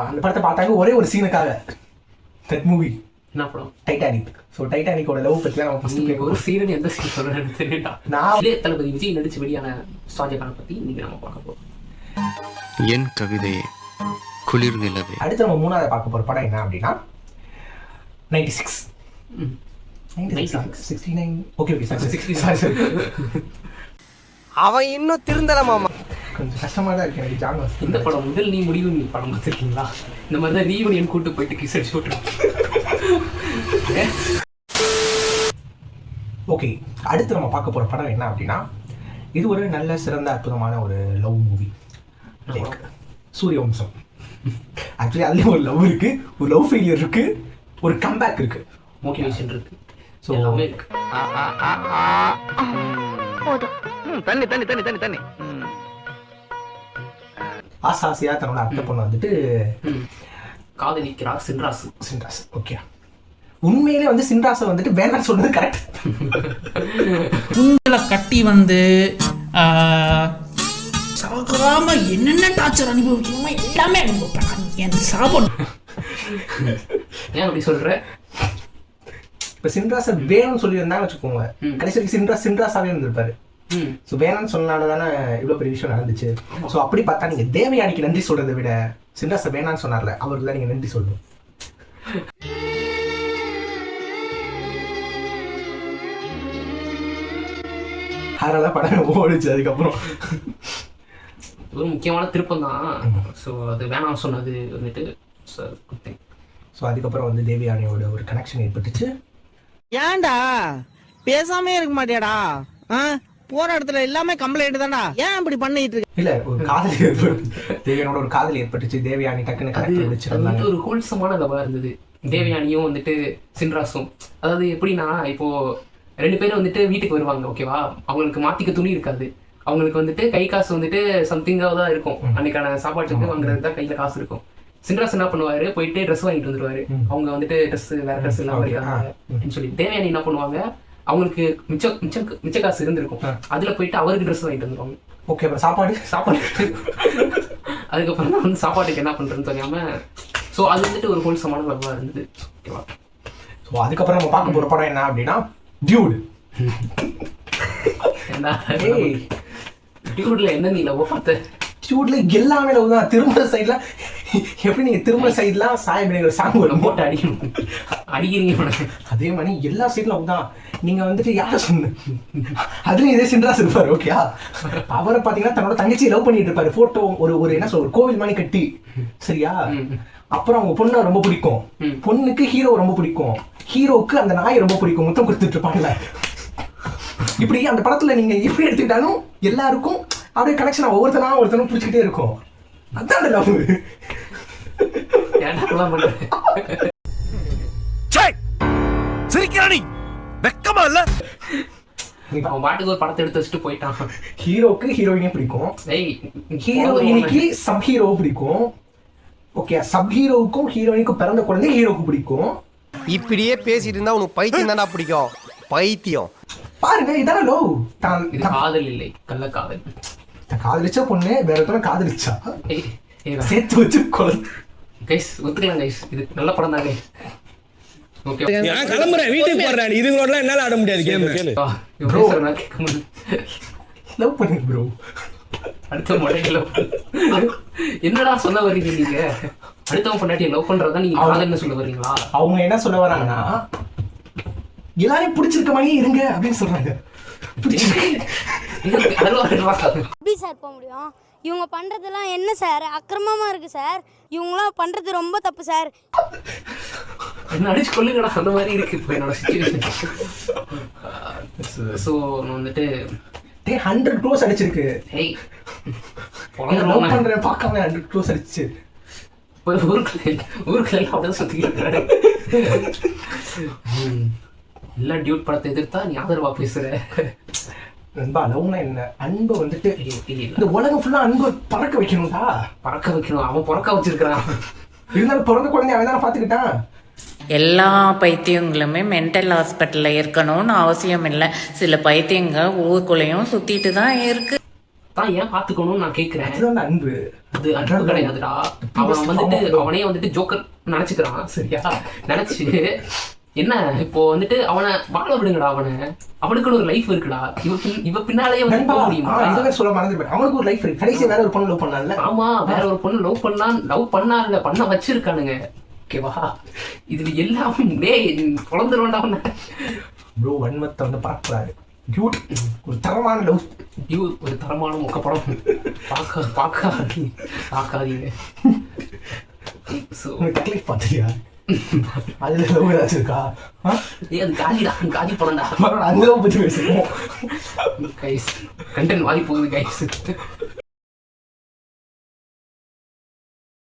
அந்த படத்தை பார்த்தாங்க ஒரே ஒரு சீனுக்காக. தட் மூவி என்ன படம்? டைட்டானிக். ஸோ டைட்டானிக்கோட லவ் பற்றி தான் நம்ம ஃபஸ்ட்டு ஒரு சீரன் எந்த சீன் சொல்கிறேன்னு தெரியல. நான் தளபதி விஜய் நடிச்சு வெளியான ஷாஜகானை பற்றி இன்னைக்கு நம்ம பார்க்க போகிறோம். என் கவிதையே குளிர் நிலவே. அடுத்து நம்ம மூணாவது பார்க்க போகிற படம் என்ன அப்படின்னா 96. 69. Okay okay sir 60. சாரி அவன் இன்னும் திருந்தல மாமா. கொஞ்சம் கஷ்டமாக தான் இருக்கு எனக்கு ஜான் வாஸ். இந்த படம் முதல் நீ முடிவு நீ படம் பார்த்துருக்கீங்களா? இந்த மாதிரி தான் ரீயூனியன் கூட்டு போயிட்டு கிஸ் அடிச்சு விட்டுருக்கோம். ஓகே, அடுத்து நம்ம பார்க்க போகிற படம் என்ன அப்படின்னா இது ஒரு நல்ல சிறந்த அற்புதமான ஒரு love movie. Like Suryavamsam. Actually அதுலேயும் ஒரு லவ் இருக்கு, ஒரு லவ் ஃபெயிலியர் இருக்கு, ஒரு கம்பேக் இருக்கு, மோட்டிவேஷன் இருக்கு, ஸோ எல்லாமே இருக்கு. தண்ணி தண்ணி தண்ணி தண்ணி தண்ணி. ஆசாசியா தன்னோட அத்தை பொண்ணு வந்துட்டு காதலிக்கிறா சின்ராஸ். ஓகே, உண்மையிலே வந்து சின்ராஸை வந்துட்டு வேணான்னு சொல்றது கரெக்ட். குண்டல கட்டி வந்து சாகாம என்னென்ன டார்ச்சர் அனுபவிக்கணுமோ எல்லாமே அனுபவிப்பேன். என் சாபம். ஏன் அப்படி சொல்ற? இப்போ சின்ராஸை வேணும்னு சொல்லியிருந்தான்னு வச்சுக்கோங்க, கடைசி வரைக்கும் சின்ராஸாவே இருந்திருப்பாரு. ஸோ வேணான்னு சொன்னால தானே இவ்வளோ பெரிய விஷயம் நடந்துச்சு. ஸோ அப்படி பார்த்தா நீங்கள் தேவயானிக்கு நன்றி சொல்றதை விட சின்ராஸை வேணான்னு சொன்னார்ல அவருக்கு தான் நீங்கள் நன்றி சொல்லணும். அதனால படம் ஓடிச்சு. அதுக்கப்புறம் ஒரு முக்கியமான திருப்பம் தான். ஸோ அது வேணாம் சொன்னது வந்துட்டு ஸோ அதுக்கப்புறம் வந்து தேவயானியோட ஒரு கனெக்ஷன் ஏற்பட்டுச்சு. ஏன்டா பேசாமே இருக்க மாட்டியாடா? போற இடத்துல எல்லாமே கம்ப்ளைண்ட் தான்டா. ஏன் இப்படி பண்ணிட்டு இருக்க? இல்ல, ஒரு காதல் ஏற்பட்டு தேவயானோட ஒரு காதல் ஏற்பட்டுச்சு. தேவயானி டக்குன்னு கனெக்ட் வச்சிருந்தாங்க. ஒரு ஹோல்சமான லவா இருந்தது. தேவயானியும் வந்துட்டு சின்ராஸும். அதாவது எப்படின்னா, இப்போ 2 பேரும் வந்துட்டு வீட்டுக்கு வருவாங்க, ஓகேவா? அவங்களுக்கு மாத்திக்க துணி இருக்காது. அவங்களுக்கு வந்துட்டு கை காசு வந்துட்டு சம்திங்காக தான் இருக்கும். அன்னைக்கான சாப்பாட்டுக்கு வாங்குறது தான் கையில காசு இருக்கும். சின்ராஸ் என்ன பண்ணுவாரு, போயிட்டு ட்ரெஸ் வாங்கிட்டு வந்துருவாரு. அவங்க வந்துட்டு ட்ரெஸ் வேற ட்ரெஸ் எல்லாம் இருக்காங்க அப்படின்னு சொல்லி தேவயானி என்ன பண்ணுவாங்க, அவங்களுக்கு மிச்ச காசு இருந்திருக்கும், அதுல போயிட்டு அவருக்கு ட்ரெஸ் வாங்கிட்டு வந்துருவாங்க. ஓகே, அப்புறம் சாப்பாடு அதுக்கப்புறம் தான் வந்து சாப்பாட்டுக்கு என்ன பண்றதுன்னு தெரியாம. ஸோ அது வந்துட்டு ஒரு ஹோல்சமான லவ்வா இருந்தது, ஓகேவா? ஸோ அதுக்கப்புறம் நம்ம பார்க்க போற படம் என்ன அப்படின்னா டியூட். டியூட்ல என்ன நீ லவ் பார்த்த? டியூட்ல எல்லாமே லவ் தான். திரும்ப சைட்ல எப்படி நீங்க திரும்ப சைட்லாம் சாயபிரிங்கிற சாங் வரும், போட்டு அடிக்கிறீங்க. அதே மாதிரி எல்லா சைட்ல லவ் தான். நீங்க வந்துட்டு யார சொன்ன அதுலயும் இதே சின்ராஸ் இருப்பாரு, ஓகேயா? அவரை பாத்தீங்கன்னா தன்னோட தங்கச்சி லவ் பண்ணிட்டு இருப்பாரு. போட்டோ ஒரு என்ன சொல்ற கோவில் மாதிரி கட்டி, சரியா? அப்புறம் அவங்க பொண்ணை ரொம்ப பிடிக்கும், பொண்ணுக்கு ஹீரோ ரொம்ப பிடிக்கும், ஹீரோவுக்கு அந்த நாயை ரொம்ப பிடிக்கும், முத்தம் கொடுத்துட்டு இருப்பாங்கல்ல. இப்படி அந்த படத்துல நீங்க எப்படி எடுத்துக்கிட்டாலும் எல்லாருக்கும் அப்படியே கனெக்ஷன் ஒவ்வொருத்தனும் பிடிச்சிக்கிட்டே இருக்கும். அதான் லவ். சிரிக்கிறானி வெக்கமா இல்ல? அவன் பாட்டுக்கு ஒரு படத்தை எடுத்து வச்சுட்டு போயிட்டான். ஹீரோக்கு ஹீரோயினே பிடிக்கும், ஹீரோயினிக்கு சப் ஹீரோ பிடிக்கும், ஓகே? சப் ஹீரோவுக்கும் ஹீரோயினுக்கும் பிறந்த குழந்தை ஹீரோக்கு பிடிக்கும். இப்படியே பேசிட்டு இருந்தா உனக்கு பைத்தியம் தானே பிடிக்கும். பைத்தியம் பாருங்க, இதான லவ். காதல் இல்லை, கள்ளக்காதல். காதலிச்சா பொண்ணு வேற ஒருத்தன காதலிச்சா சேர்த்து வச்சு குழந்தை. கைஸ் ஒத்துக்கலாம் கைஸ், இது நல்ல படம் தான் கைஸ். ஓகே, நான் கிளம்புறேன், வீட்டுக்கு போறேன். இதுங்களோட என்னால ஆட முடியாது கேம். ப்ரோ லவ் பண்ணுங்க ப்ரோ. அடுத்த முறையில என்னடா சொல்ல வர்றீங்க நீங்க? அடுத்தவங்க பொண்டாட்டியை லவ் பண்றதா நீங்க காதல்னு சொல்ல வர்றீங்களா? அவங்க என்ன சொல்ல வராங்கன்னா எல்லாரையும் பிடிச்சிருக்க மாதிரியே இருங்க அப்படின்னு சொல்றாங்க. எப்படி சார் போக முடியும்? இவங்க பண்றதெல்லாம் என்ன சார் அக்கிரமமா இருக்கு சார். இவங்களாம் பண்றது ரொம்ப தப்பு சார். என்ன அடிச்சு கொல்லுங்கடா, அந்த மாதிரி இருக்கு இப்போ என்னோட சிச்சுவேஷன். ஸோ நான் வந்துட்டு 100 க்ளோஸ் அடிச்சிருக்கு. ஹேய், லவ் பண்றேன் பார்க்காம 100 க்ளோஸ் அடிச்சு ஊருக்குள்ள எல்லாம் அப்படிதான் சுத்திக்கிட்டு எல்லா டியூட் படத்தை எதிர்த்தா நீ ஆதரவா பேசுற. நண்பா, லவ்னா என்ன? அன்பு வந்துட்டு இந்த உலகம் ஃபுல்லா அன்பு பறக்க வைக்கணும்டா. பறக்க வைக்கணும், அவன் பிறக்க வச்சிருக்கிறான். இருந்தாலும் பிறந்த குழந்தை அவன் தானே பார்த்துக்கிட்டான். எல்லா பைத்தியங்களுமே மென்டல் ஹாஸ்பிட்டலில் இருக்கணும்னு அவசியம் இல்லை. சில பைத்தியங்க ஊருக்குள்ளேயும் சுற்றிட்டு தான் இருக்கு. தான் ஏன் பாத்துக்கணும்னு நான் கேக்குறேன். அதுதான் அன்பு. அது அன்பு கிடையாதுடா. அவன் வந்துட்டு அவனே வந்துட்டு ஜோக்கர் நினைச்சுக்கிறான். சரியா? நினைச்சு என்ன இப்போ வந்துட்டு அவனை வாழ விடுங்கடா. அவனுக்குன்னு ஒரு லைஃப் இருக்குடா. இவ பின்னாலேயே வந்து போக முடியுமா? இதுவே சொல்ல மறந்துட்டேன். அவனுக்கு ஒரு லைஃப் இருக்கு. கடைசி வேற ஒரு பொண்ணு லவ் பண்ணான்ல. ஆமா, வேற ஒரு பொண்ணு லவ் பண்ணாருங்க, பண்ண வச்சிருக்கானுங்க. ஓகேவா? இதுல எல்லாம் குழந்தைடா அவன. ப்ரோ வன்மத்தை வந்து பார்க்கறாரு. டியூட் ஒரு தரமான லவ், ஒரு தரமான மொக்க படம். பார்க்காதீங்க. டக்லைஃப் பார்த்தியா? அதுல லவ் ஏதாச்சும் இருக்கா? அது காஜி படம்டா. அந்த லவ் பத்தி பேசுவோம் கைஸ். கண்டென்ட் வாங்கி போகுது கைஸ்.